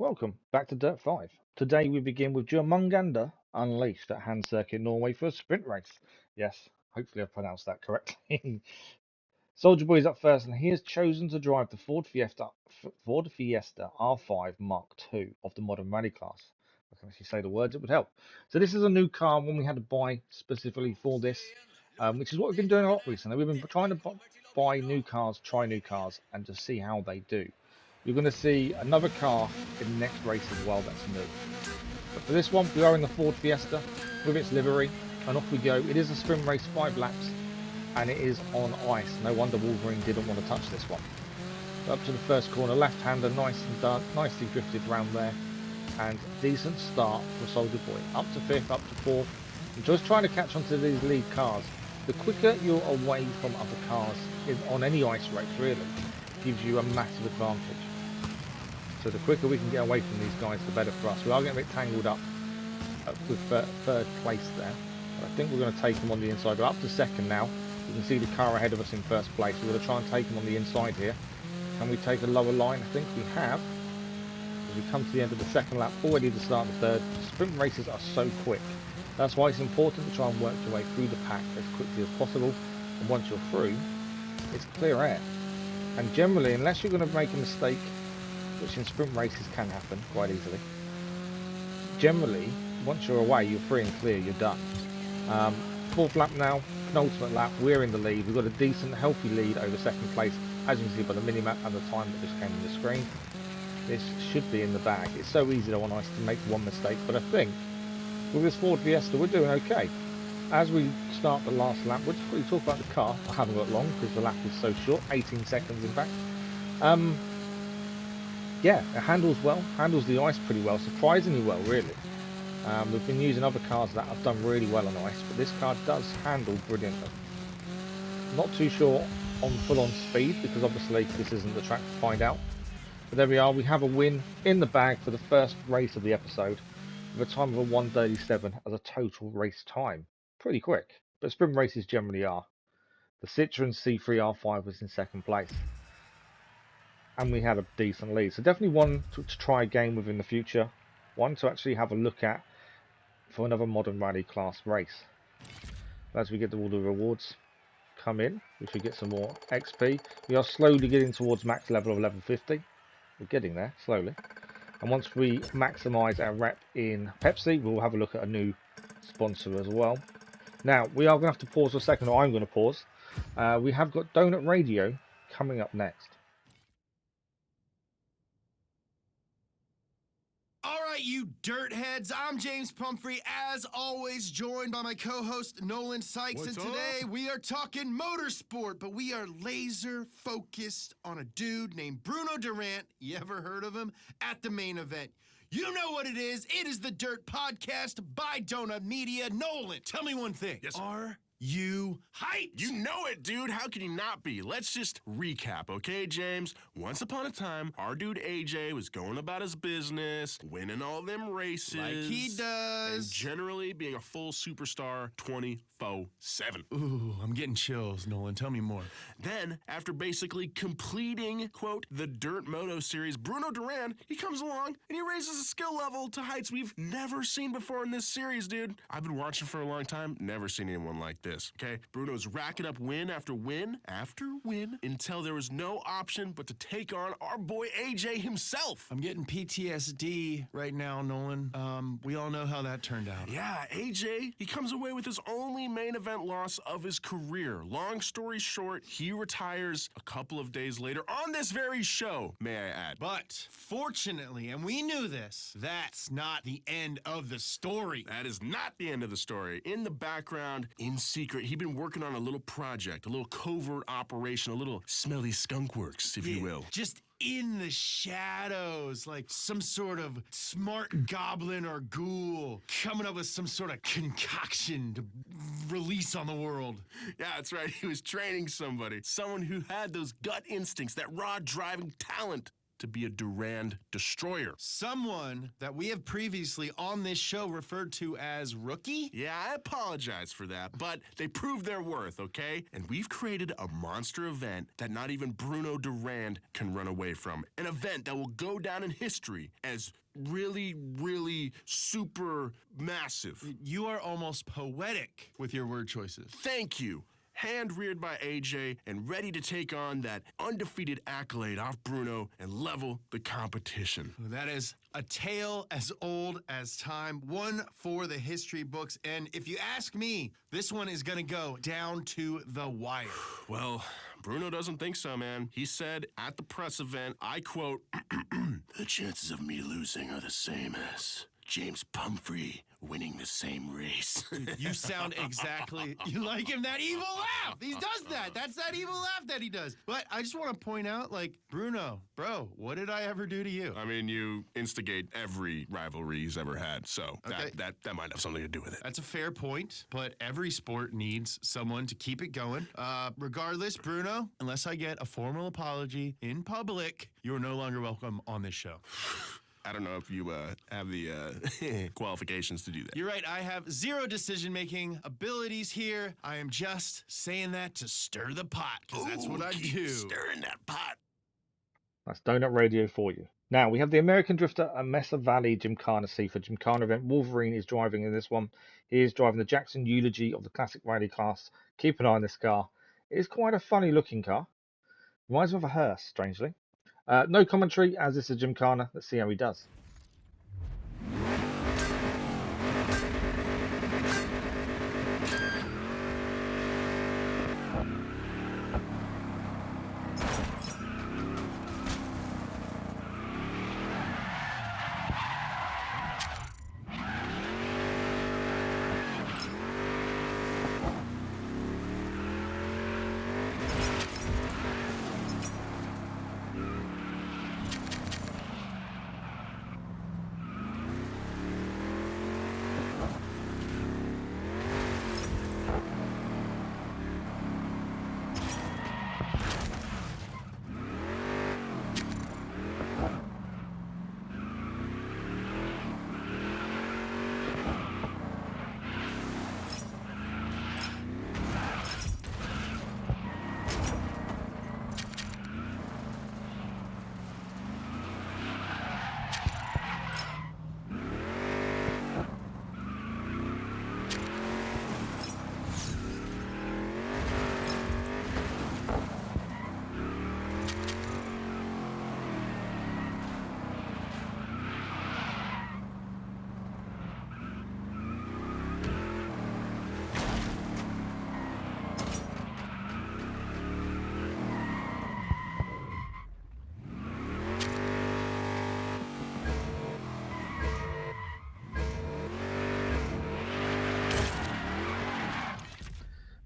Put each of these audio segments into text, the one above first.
welcome back to Dirt 5. Today we begin with Jormungandr Unleased at Hand Circuit, Norway for a sprint race. Yes, hopefully I pronounced that correctly. Soldierboy is up first and he has chosen to drive the Ford Fiesta R5 MkII of the modern rally class. I can actually say the words, it would help. So this is a new car, one we had to buy specifically for this, which is what we've been doing a lot recently. We've been trying to buy new cars, try new cars, and just see how they do. You're going to see another car in the next race as well that's new. But for this one, we are in the Ford Fiesta with its livery, and off we go. It is a sprint race, 5 laps, and it is on ice. No wonder Wolverine didn't want to touch this one. Up to the first corner, left-hander, nice and done, nicely drifted round there, and decent start for Soldierboy. Up to 5th, up to 4th, and just trying to catch onto these lead cars. The quicker you're away from other cars on any ice race, really, gives you a massive advantage. So the quicker we can get away from these guys, the better for us. We are getting a bit tangled up with third place there. But I think we're going to take them on the inside. We're up to 2nd now. You can see the car ahead of us in 1st place. We're going to try and take them on the inside here. Can we take a lower line? I think we have. As we come to the end of the 2nd lap, already the start of the 3rd. Sprint races are so quick. That's why it's important to try and work your way through the pack as quickly as possible. And once you're through, it's clear air. And generally, unless you're going to make a mistake, which in sprint races can happen quite easily, generally, once you're away, you're free and clear, you're done. 4th lap now, penultimate lap, we're in the lead. We've got a decent, healthy lead over 2nd place, as you can see by the mini-map and the time that just came on the screen. This should be in the bag. It's so easy though on ice to make one mistake, but I think with this Ford Fiesta, we're doing okay. As we start the last lap, we'll just quickly talk about the car. I haven't got long because the lap is so short, 18 seconds in fact. Yeah, it handles well, handles the ice pretty well, surprisingly well really. We've been using other cars that have done really well on ice, but this car does handle brilliantly. Not too sure on full-on speed, because obviously this isn't the track to find out. But there we are, we have a win in the bag for the first race of the episode, with a time of a 1:37 as a total race time. Pretty quick, but sprint races generally are. The Citroen C3 R5 was in 2nd place. And we had a decent lead. So definitely one to try again with in the future. One to actually have a look at for another modern rally class race. As we get all the rewards come in, we should get some more XP. We are slowly getting towards max level of level 50. We're getting there, slowly. And once we maximise our rep in Pepsi, we'll have a look at a new sponsor as well. Now, we are going to have to pause for a second, or I'm going to pause. We have got Donut Radio coming up next. You dirt heads, I'm James Pumphrey, as always joined by my co-host Nolan Sykes. What's and today up? we are talking motorsport, but we are laser focused on a dude named Bruno Durant. You ever heard of him? At the main event. You know what it is. It is the Dirt Podcast by Donut Media. Nolan, tell me one thing. Yes. Are you hyped? You know it, dude. How can you not be? Let's just recap, okay, James? Once upon a time, our dude AJ was going about his business, winning all them races. Like he does. And generally being a full superstar 24/7. Ooh, I'm getting chills, Nolan. Tell me more. Then, after basically completing, quote, the Dirt Moto series, Bruno Durant, he comes along and he raises his skill level to heights we've never seen before in this series, dude. I've been watching for a long time, never seen anyone like this, okay? Bruno's racking up win after win after win until there was no option but to take on our boy AJ himself. I'm getting PTSD right now, Nolan. We all know how that turned out. Yeah, AJ, he comes away with his only main event loss of his career. Long story short, he retires a couple of days later on this very show, may I add. But fortunately, and we knew this, that's not the end of the story. That is not the end of the story. In the background, in secret, he'd been working on a little project, a little covert operation, a little smelly skunk works, if you will. Just in the shadows, like some sort of smart goblin or ghoul coming up with some sort of concoction to release on the world. Yeah, that's right. He was training somebody. Someone who had those gut instincts, that raw driving talent. to be a Durand destroyer. Someone that we have previously on this show referred to as Rookie? Yeah, I apologize for that, but they proved their worth, okay? And we've created a monster event that not even Bruno Durand can run away from. An event that will go down in history as really, really super massive. You are almost poetic with your word choices. Thank you. Hand-reared by AJ and ready to take on that undefeated accolade off Bruno and level the competition. That is a tale as old as time, one for the history books. And if you ask me, this one is going to go down to the wire. Well, Bruno doesn't think so, man. He said at the press event, I quote, "The chances of me losing are the same as James Pumphrey winning the same race." You sound exactly, you like him, that evil laugh. He does that. That's that evil laugh that he does. But I just want to point out, like, Bruno, bro, what did I ever do to you? I mean, you instigate every rivalry he's ever had, so Okay. that might have something to do with it. That's a fair point, but every sport needs someone to keep it going. Regardless, Bruno, unless I get a formal apology in public, you're no longer welcome on this show. I don't know if you have the qualifications to do that. You're right, I have zero decision-making abilities here. I am just saying that to stir the pot, because that's what I keep do. stirring that pot. That's Donut Radio for you. Now, we have the American drifter at Mesa Valley Gymkhana C for Gymkhana event. Wolverine is driving in this one. He is driving the Jackson Eulogy of the classic rally class. Keep an eye on this car. It is quite a funny looking car. Reminds me of a hearse, strangely. No commentary, as this is Gymkhana. Let's see how he does.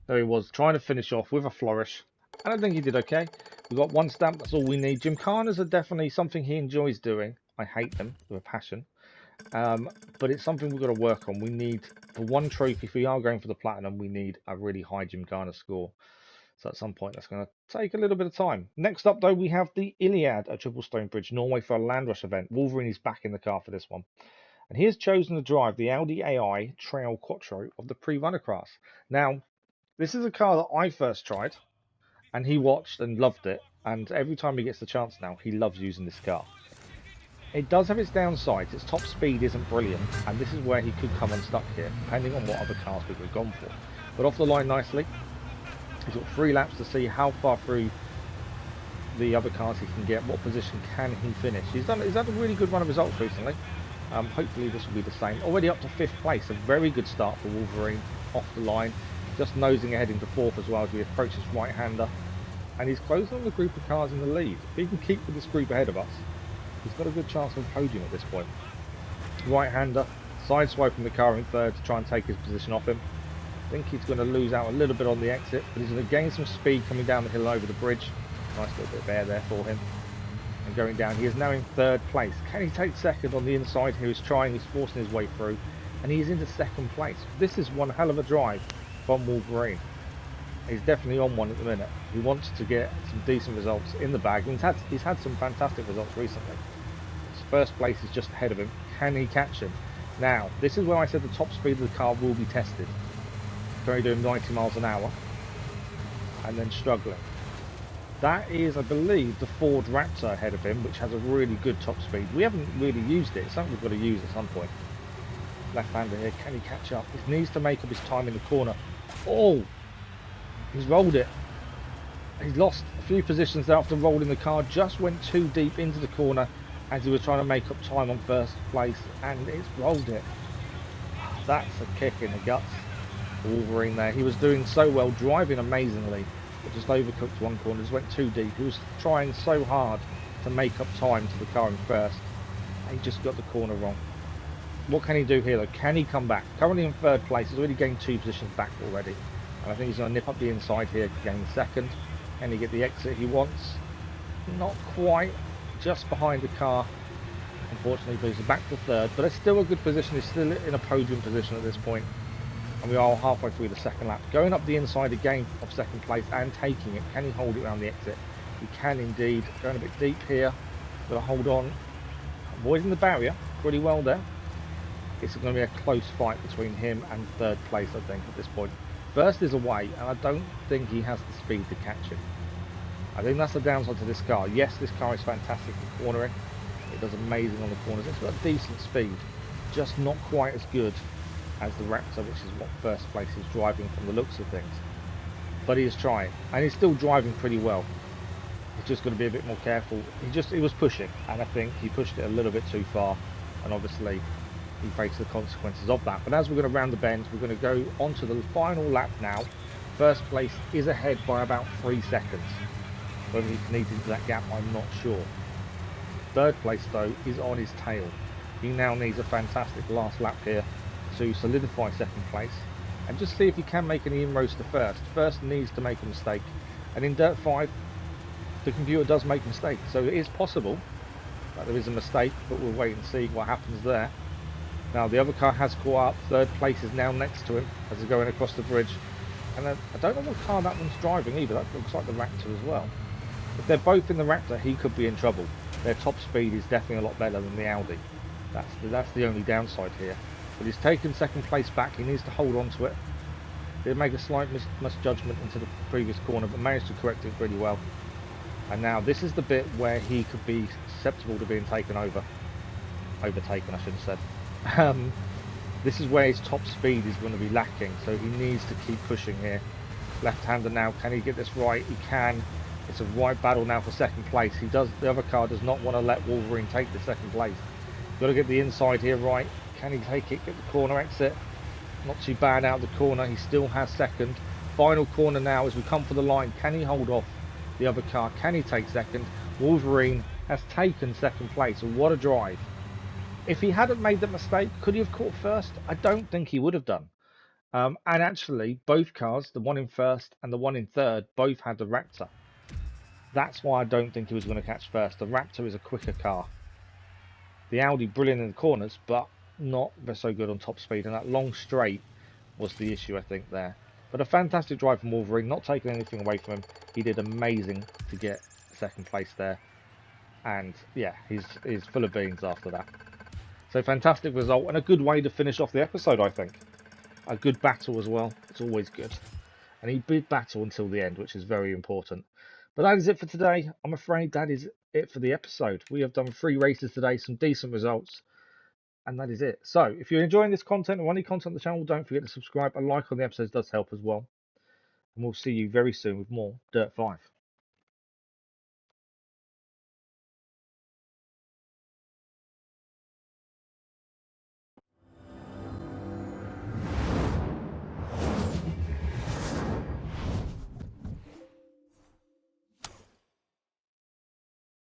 There he was, trying to finish off with a flourish. I don't think he did okay. We got one stamp, that's all we need. Gymkhanas are definitely something he enjoys doing. I hate them with a passion. But it's something we've got to work on. We need, for one trophy, if we are going for the platinum, we need a really high Gymkhana score. So at some point, that's going to take a little bit of time. Next up, though, we have the Iliad at Triple Stone Bridge, Norway, for a Land Rush event. Wolverine is back in the car for this one. And he has chosen to drive the Audi AI Trail Quattro of the pre-runner class. Now, this is a car that I first tried, and he watched and loved it. And every time he gets the chance now, he loves using this car. It does have its downsides. Its top speed isn't brilliant, and this is where he could come unstuck here, depending on what other cars we could have gone for. But off the line nicely. He's got 3 laps to see how far through the other cars he can get. What position can he finish? He's had a really good run of results recently. Hopefully this will be the same. Already up to 5th place. A very good start for Wolverine off the line. Just nosing ahead into 4th as well as we approach this right-hander. And he's closing on the group of cars in the lead. If he can keep with this group ahead of us, he's got a good chance of a podium at this point. Right-hander, side-swiping the car in 3rd to try and take his position off him. I think he's going to lose out a little bit on the exit, but he's going to gain some speed coming down the hill over the bridge. Nice little bit of air there for him. And going down, he is now in 3rd place. Can he take 2nd on the inside here? He's trying, he's forcing his way through. And he's into 2nd place. This is one hell of a drive from Wolverine. He's definitely on one at the minute. He wants to get some decent results in the bag. And he's had some fantastic results recently. His first place is just ahead of him. Can he catch him? Now, this is where I said the top speed of the car will be tested. Currently doing 90 miles an hour and then struggling. That is, I believe, the Ford Raptor ahead of him, which has a really good top speed. We haven't really used it. It's something we've got to use at some point. Left-hander here. Can he catch up? He needs to make up his time in the corner. Oh! He's rolled it. He's lost a few positions after rolling the car. Just went too deep into the corner as he was trying to make up time on first place, and it's rolled it. That's a kick in the guts. Wolverine there. He was doing so well, driving amazingly, but just overcooked one corner, just went too deep. He was trying so hard to make up time to the car in first. He just got the corner wrong. What can he do here though? Can he come back? Currently in third place. He's already gained 2 positions back already. And I think he's going to nip up the inside here to gain second. Can he get the exit he wants? Not quite. Just behind the car. Unfortunately, but he's back to third. But it's still a good position. He's still in a podium position at this point. And we are halfway through the second lap. Going up the inside again of second place and taking it. Can he hold it around the exit? He can indeed. Going a bit deep here. Got to hold on. Avoiding the barrier pretty well there. It's going to be a close fight between him and third place, I think, at this point. First is away, and I don't think he has the speed to catch him. I think that's the downside to this car. Yes, this car is fantastic for cornering. It does amazing on the corners. It's got decent speed, just not quite as good as the Raptor, which is what first place is driving from the looks of things. But he is trying, and he's still driving pretty well. He's just got to be a bit more careful. He was pushing, and I think he pushed it a little bit too far, and obviously he faced the consequences of that. But as we're going to round the bend, we're going to go onto the final lap now. First place is ahead by about 3 seconds. Whether he can eat into that gap, I'm not sure. Third place though is on his tail. He now needs a fantastic last lap here to solidify second place and just see if he can make any inroads to first. First needs to make a mistake, and in Dirt 5 the computer does make mistakes, so it is possible that there is a mistake, but we'll wait and see what happens there. Now the other car has caught up. Third place is now next to him as he's going across the bridge, and I don't know what car that one's driving either. That looks like the Raptor as well. If they're both in the Raptor, he could be in trouble. Their top speed is definitely a lot better than the Audi. That's the only downside here. But he's taken second place back. He needs to hold on to it. Did make a slight misjudgment into the previous corner, but managed to correct it really well. And now this is the bit where he could be susceptible to being taken over. Overtaken, I should have said. This is where his top speed is going to be lacking, so he needs to keep pushing here. Left-hander now, can he get this right? He can. It's a right battle now for second place. The other car does not want to let Wolverine take the second place. Got to get the inside here right. Can he take it? Get the corner exit. Not too bad out of the corner. He still has second. Final corner now as we come for the line. Can he hold off the other car? Can he take second? Wolverine has taken second place. What a drive. If he hadn't made that mistake, could he have caught first? I don't think he would have done. And actually, both cars, the one in first and the one in third, both had the Raptor. That's why I don't think he was going to catch first. The Raptor is a quicker car. The Audi, brilliant in the corners, but not so good on top speed. And that long straight was the issue, I think, there. But a fantastic drive from Wolverine, not taking anything away from him. He did amazing to get second place there. And yeah, he's full of beans after that. So fantastic result and a good way to finish off the episode, I think. A good battle as well. It's always good. And he did battle until the end, which is very important. But that is it for today. I'm afraid that is it for the episode. We have done 3 races today, some decent results. And that is it. So if you're enjoying this content or any content on the channel, don't forget to subscribe. A like on the episodes does help as well. And we'll see you very soon with more Dirt 5.